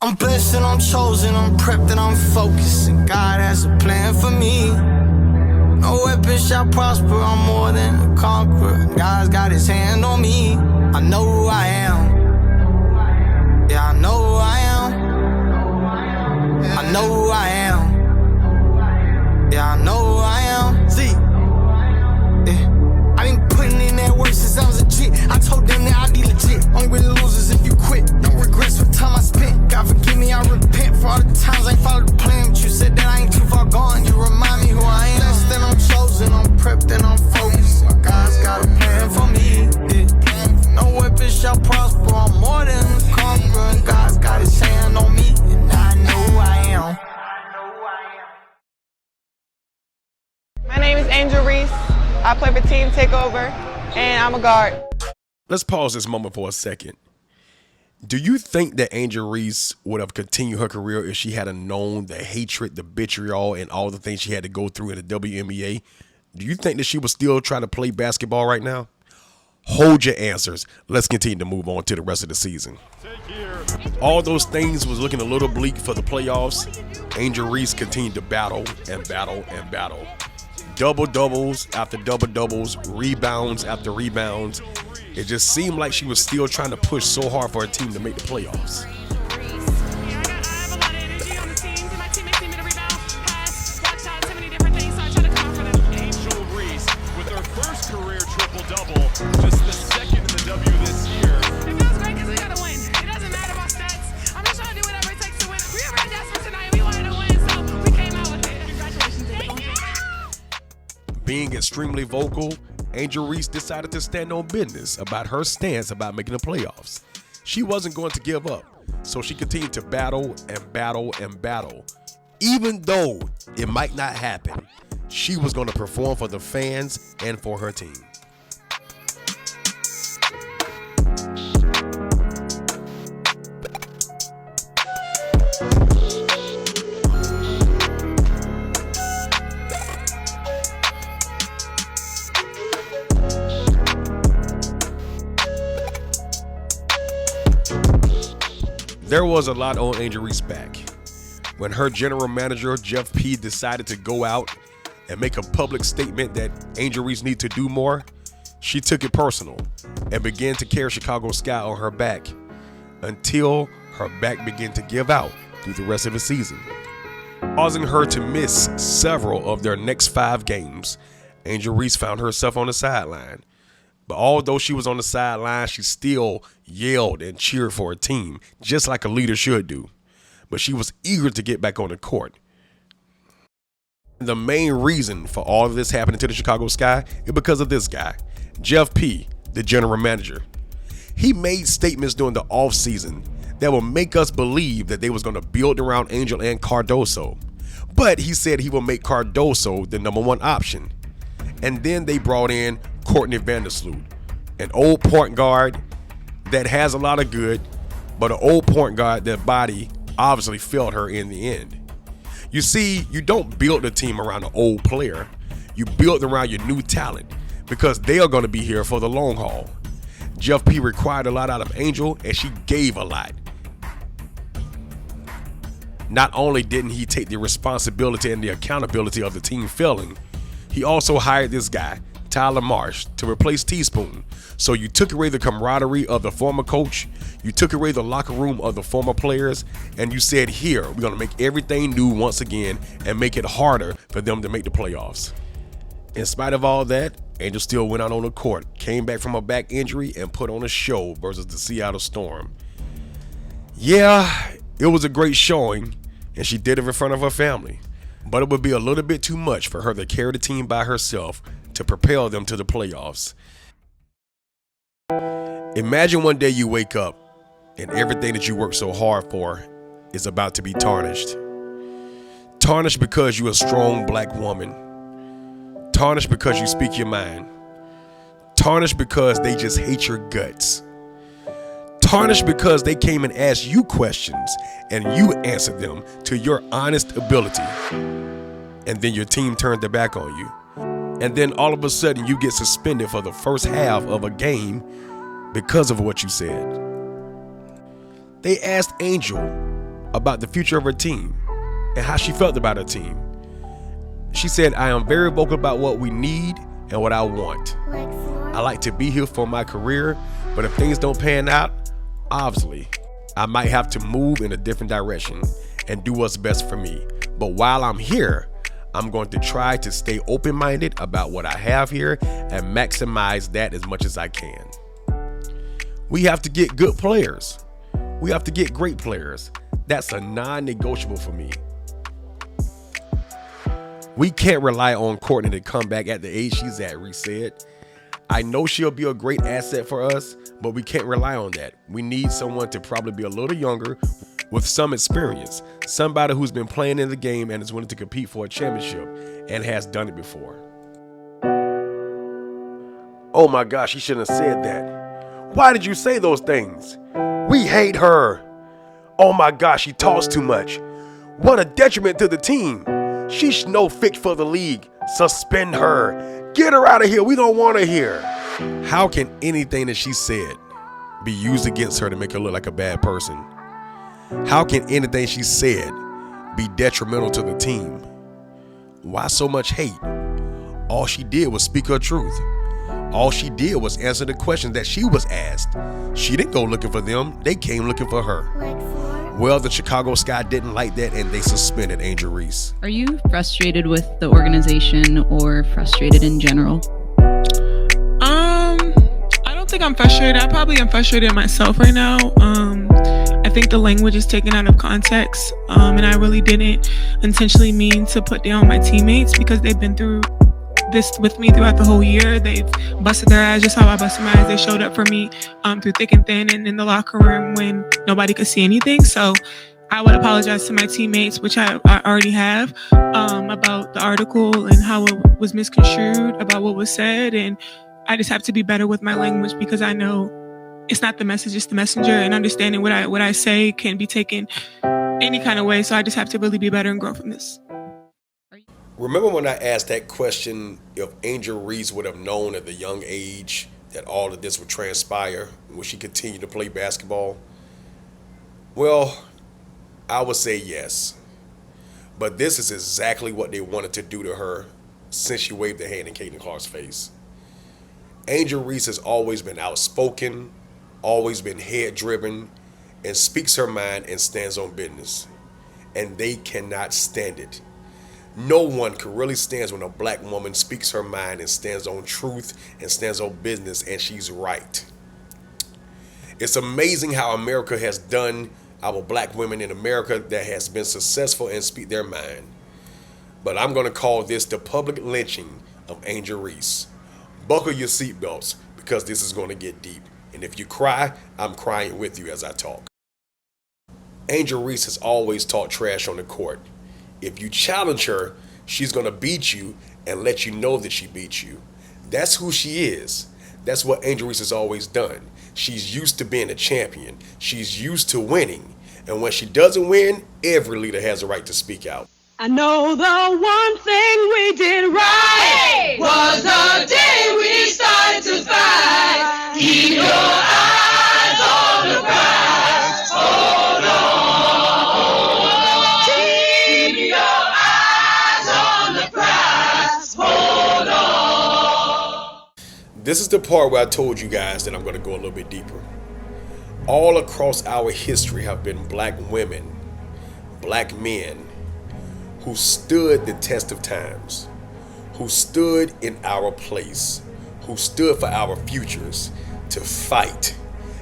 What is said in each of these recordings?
I'm blessed and I'm chosen, I'm prepped and I'm focused, and God has a plan for me. No weapon shall prosper, I'm more than a conqueror. God's got his hand on me. I know who I am. Yeah, I know who I am. I know who I am. Yeah, I know who I am. See, yeah. I been putting in that work since I was a kid. I told them that I'd be legit. Only with losers if you quit. No regrets for the time I spent. God forgive me, I repent for all the times I ain't followed the plan. But you said that I ain't too far gone. You remind me who I am. Blessed and I'm chosen, I'm prepped and I'm focused. God's got a plan for me. Yeah. No weapon shall prosper, I'm more than a conqueror. God's got his hand on me, and I know who I am. My name is REESE. I play for Team Takeover, and I'm a guard. Let's pause this moment for a second. Do you think that REESE would have continued her career if she had known the hatred, the vitriol, and all the things she had to go through in the WNBA? Do you think that she was still trying to play basketball right now? Hold your answers. Let's continue to move on to the rest of the season. All those things was looking a little bleak for the playoffs. REESE continued to battle and battle and battle. Double-doubles after double-doubles, rebounds after rebounds. It just seemed like she was still trying to push so hard for her team to make the playoffs. With her first career triple-double, just the second in the W this year. It feels great because we got to win. It doesn't matter about stats. I'm just trying to do whatever it takes to win. We were at Jasper tonight. We wanted to win, so we came out with it. Congratulations. Thank you. Being extremely vocal, REESE decided to stand on business about her stance about making the playoffs. She wasn't going to give up, so she continued to battle and battle and battle. Even though it might not happen, she was going to perform for the fans and for her team. There was a lot on REESE's back. When her general manager, Jeff P., decided to go out and make a public statement that REESE needs to do more, she took it personal and began to carry Chicago Sky on her back until her back began to give out through the rest of the season, causing her to miss several of their next 5 games. REESE found herself on the sideline. But although she was on the sideline, she still yelled and cheered for her team, just like a leader should do. But she was eager to get back on the court. The main reason for all of this happening to the Chicago Sky is because of this guy, Jeff P., the general manager. He made statements during the offseason that will make us believe that they was going to build around Angel and Cardoso. But he said he will make Cardoso the #1 option. And then they brought in Courtney Vandersloot, an old point guard that has a lot of good, but an old point guard that body obviously failed her in the end. You see, you don't build a team around an old player. You build around your new talent because they are going to be here for the long haul. Jeff P. required a lot out of Angel, and she gave a lot. Not only didn't he take the responsibility and the accountability of the team failing, he also hired this guy, Tyler Marsh, to replace Teaspoon. So you took away the camaraderie of the former coach, you took away the locker room of the former players, and you said, here, we're going to make everything new once again and make it harder for them to make the playoffs. In spite of all that, Angel still went out on the court, came back from a back injury, and put on a show versus the Seattle Storm. Yeah, it was a great showing, and she did it in front of her family. But it would be a little bit too much for her to carry the team by herself to propel them to the playoffs. Imagine one day you wake up and everything that you worked so hard for is about to be tarnished. Tarnished because you're a strong black woman. Tarnished because you speak your mind. Tarnished because they just hate your guts. Tarnished because they came and asked you questions and you answered them to your honest ability. And then your team turned their back on you. And then all of a sudden you get suspended for the first half of a game because of what you said. They asked Angel, about the future of her team and how she felt about her team. She said, "I am very vocal about what we need and what I want. I like to be here for my career, but if things don't pan out, obviously, I might have to move in a different direction and do what's best for me. But while I'm here, I'm going to try to stay open-minded about what I have here and maximize that as much as I can." We have to get good players. We have to get great players. That's a non-negotiable for me. We can't rely on Courtney to come back at the age she's at, Reese said. "I know she'll be a great asset for us, but we can't rely on that. We need someone to probably be a little younger with some experience, somebody who's been playing in the game and is willing to compete for a championship and has done it before." Oh my gosh, he shouldn't have said that. Why did you say those things? We hate her. Oh my gosh, she talks too much. What a detriment to the team. She's no fit for the league. Suspend her. Get her out of here. We don't want her here. How can anything that she said be used against her to make her look like a bad person? How can anything she said be detrimental to the team? Why so much hate? All she did was speak her truth. All she did was answer the questions that she was asked. She didn't go looking for them. They came looking for her. Well, the Chicago Sky didn't like that and they suspended Angel Reese. Are you frustrated with the organization or frustrated in general? I don't think I'm frustrated. I probably am frustrated myself right now. I think the language is taken out of context, and I really didn't intentionally mean to put down my teammates because they've been through this with me throughout the whole year. They've busted their ass just how I busted my ass. They showed up for me through thick and thin and in the locker room when nobody could see anything. So I would apologize to my teammates, which I already have, about the article and how it was misconstrued, about what was said. And I just have to be better with my language because I know it's not the message, it's the messenger, and understanding what I say can be taken any kind of way. So I just have to really be better and grow from this. Remember when I asked that question if Angel Reese would have known at the young age that all of this would transpire when she continued to play basketball? Well, I would say yes. But this is exactly what they wanted to do to her since she waved her hand in Caitlin Clark's face. Angel Reese has always been outspoken, always been head-driven, and speaks her mind and stands on business. And they cannot stand it. No one can really stand when a black woman speaks her mind and stands on truth and stands on business, and she's right. It's amazing how America has done our black women in America that has been successful and speak their mind. But I'm going to call this the public lynching of Angel Reese. Buckle your seatbelts because this is going to get deep. And if you cry, I'm crying with you as I talk. Angel Reese has always talked trash on the court. If you challenge her, she's going to beat you and let you know that she beat you. That's who she is. That's what Angel Reese has always done. She's used to being a champion. She's used to winning. And when she doesn't win, every leader has a right to speak out. I know the one thing we did right was the day we started to fight. Keep your eyes on the prize. Hold on. Keep your eyes on the prize. Hold on. This is the part where I told you guys that I'm going to go a little bit deeper. All across our history have been black women, black men, who stood the test of times, who stood in our place, who stood for our futures to fight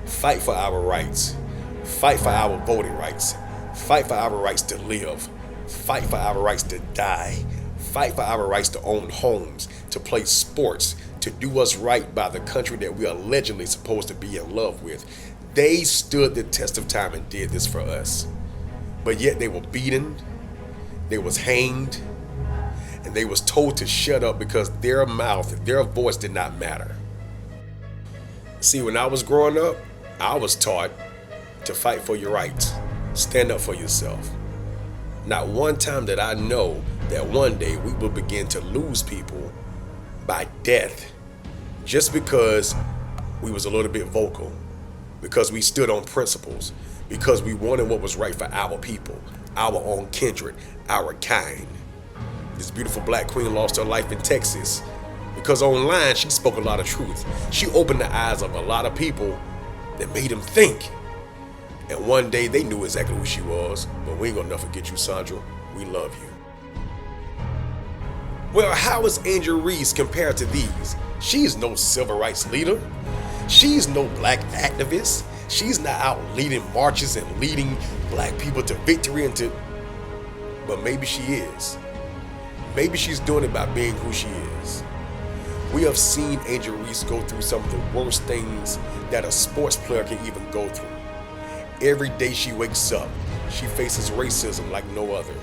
for our rights, fight for our voting rights, fight for our rights to live, fight for our rights to die, fight for our rights to own homes, to play sports, to do what's right by the country that we are allegedly supposed to be in love with. They stood the test of time and did this for us. But yet they were beaten, they was hanged, and they was told to shut up because their mouth, their voice did not matter. See, when I was growing up, I was taught to fight for your rights, stand up for yourself. Not one time did I know that one day we would begin to lose people by death just because we was a little bit vocal, because we stood on principles, because we wanted what was right for our people, our own kindred, our kind. This beautiful black queen lost her life in Texas because online she spoke a lot of truth. She opened the eyes of a lot of people that made them think. And one day they knew exactly who she was. But we ain't gonna never forget you, Sandra. We love you. Well, how is Angel Reese compared to these? She's no civil rights leader. She's no black activist. She's not out leading marches and leading black people to victory but maybe she is. Maybe she's doing it by being who she is. We have seen Angel Reese go through some of the worst things that a sports player can even go through. Every day she wakes up, she faces racism like no other.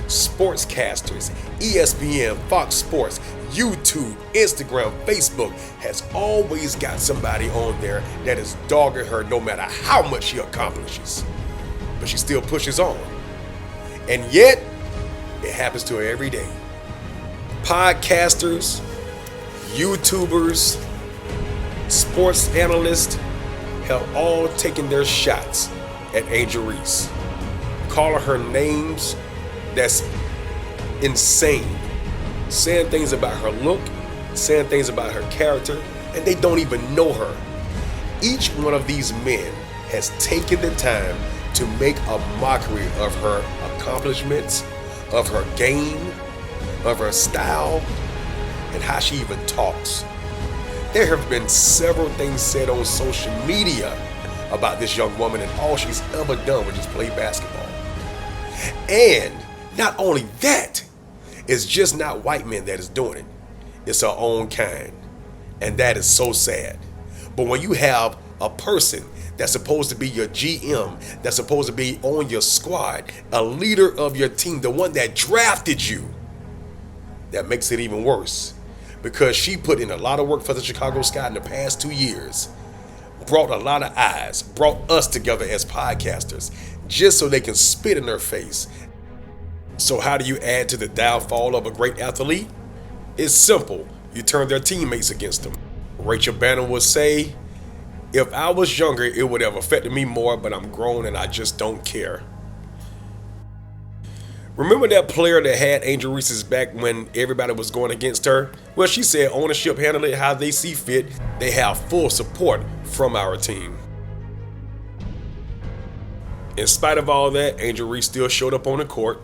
Sportscasters, ESPN, Fox Sports, YouTube, Instagram, Facebook has always got somebody on there that is dogging her no matter how much she accomplishes. But she still pushes on. And yet, it happens to her every day. Podcasters, YouTubers, sports analysts have all taken their shots at Angel Reese, calling her names that's insane, saying things about her look, saying things about her character, and they don't even know her. Each one of these men has taken the time to make a mockery of her accomplishments, of her game, of her style, and how she even talks. There have been several things said on social media about this young woman, and all she's ever done was just play basketball. And not only that, it's just not white men that is doing it. It's our own kind. And that is so sad. But when you have a person that's supposed to be your GM, that's supposed to be on your squad, a leader of your team, the one that drafted you, that makes it even worse. Because she put in a lot of work for the Chicago Sky in the past 2 years, brought a lot of eyes, brought us together as podcasters, just so they can spit in her face. So how do you add to the downfall of a great athlete? It's simple. You turn their teammates against them. Rachel Bannon would say, if I was younger, it would have affected me more, but I'm grown and I just don't care. Remember that player that had Angel Reese's back when everybody was going against her? Well, she said ownership handled it how they see fit. They have full support from our team. In spite of all that, Angel Reese still showed up on the court,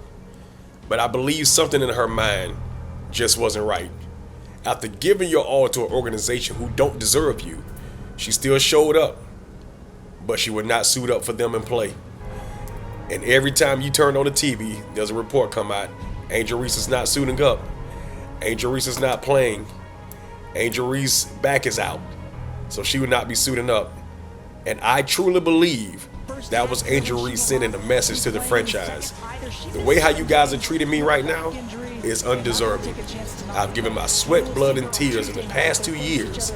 but I believe something in her mind just wasn't right. After giving your all to an organization who don't deserve you, she still showed up, but she would not suit up for them and play. And every time you turn on the TV, there's a report come out, Angel Reese is not suiting up. Angel Reese is not playing. Angel Reese's back is out, so she would not be suiting up. And I truly believe that was Angel Reese sending a message to the franchise. The way how you guys are treating me right now is undeserving. I've given my sweat, blood, and tears in the past 2 years.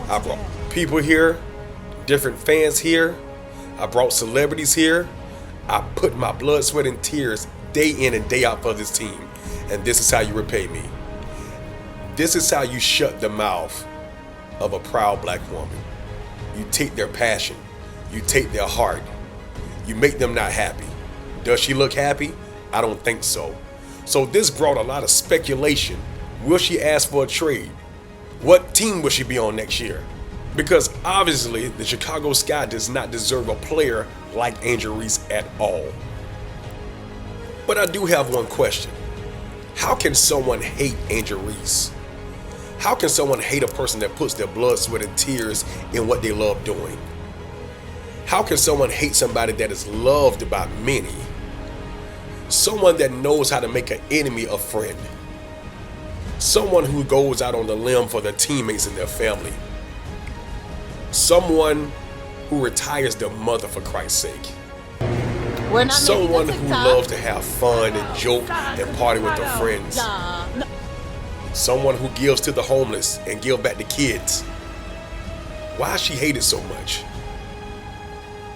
I brought people here, different fans here. I brought celebrities here. I put my blood, sweat, and tears day in and day out for this team. And this is how you repay me. This is how you shut the mouth of a proud black woman. You take their passion. You take their heart. You make them not happy. Does she look happy? I don't think so. So this brought a lot of speculation. Will she ask for a trade? What team will she be on next year? Because obviously the Chicago Sky does not deserve a player like Angel Reese at all. But I do have one question. How can someone hate Angel Reese? How can someone hate a person that puts their blood, sweat, and tears in what they love doing? How can someone hate somebody that is loved by many? Someone that knows how to make an enemy a friend. Someone who goes out on the limb for their teammates and their family. Someone who retires their mother for Christ's sake. Someone who loves to have fun and joke and party with their friends. Someone who gives to the homeless and gives back to kids. Why is she hated so much?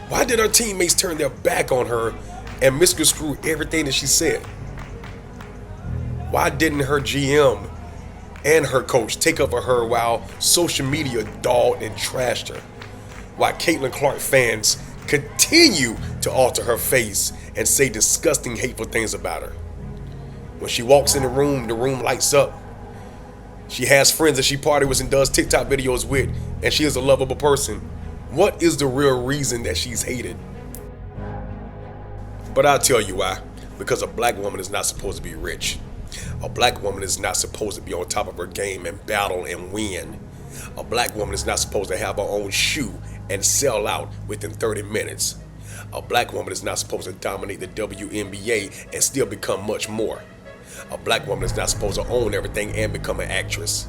Why did her teammates turn their back on her and misconstrue everything that she said? Why didn't her GM and her coach take up for her while social media dogged and trashed her? Why Caitlin Clark fans continue to alter her face and say disgusting, hateful things about her. When she walks in the room lights up. She has friends that she party with and does TikTok videos with, and she is a lovable person. What is the real reason that she's hated? But I'll tell you why. Because a black woman is not supposed to be rich. A black woman is not supposed to be on top of her game and battle and win. A black woman is not supposed to have her own shoe and sell out within 30 minutes. A black woman is not supposed to dominate the WNBA and still become much more. A black woman is not supposed to own everything and become an actress.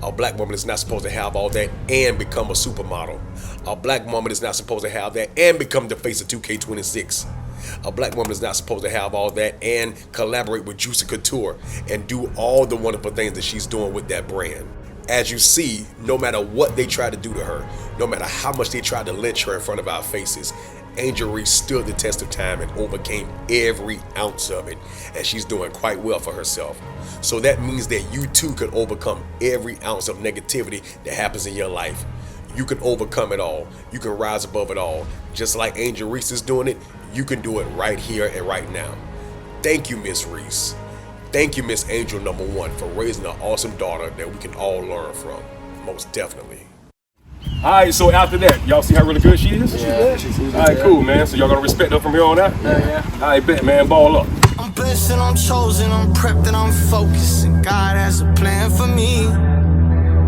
A black woman is not supposed to have all that and become a supermodel. A black woman is not supposed to have that and become the face of 2K26. A black woman is not supposed to have all that and collaborate with Juicy Couture and do all the wonderful things that she's doing with that brand. As you see, no matter what they try to do to her, no matter how much they tried to lynch her in front of our faces, Angel Reese stood the test of time and overcame every ounce of it, and she's doing quite well for herself. So that means that you too can overcome every ounce of negativity that happens in your life. You can overcome it all. You can rise above it all. Just like Angel Reese is doing it, you can do it right here and right now. Thank you, Miss Reese. Thank you, Miss Angel #1, for raising an awesome daughter that we can all learn from. Most definitely. All right, so after that, y'all see how really good she is? Yeah, she's all right, cool, man. So y'all gonna respect her from here on out? Yeah. All right, bet, man. Ball up. I'm blessed and I'm chosen, I'm prepped and I'm focused, and God has a plan for me.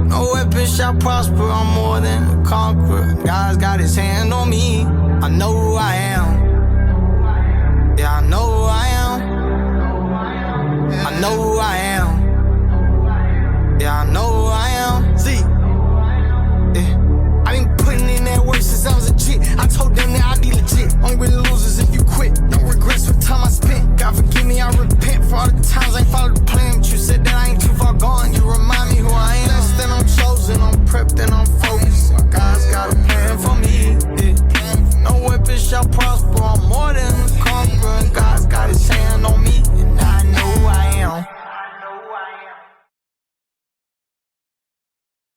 No weapon shall prosper, I'm more than a conqueror. God's got his hand on me. I know who I am.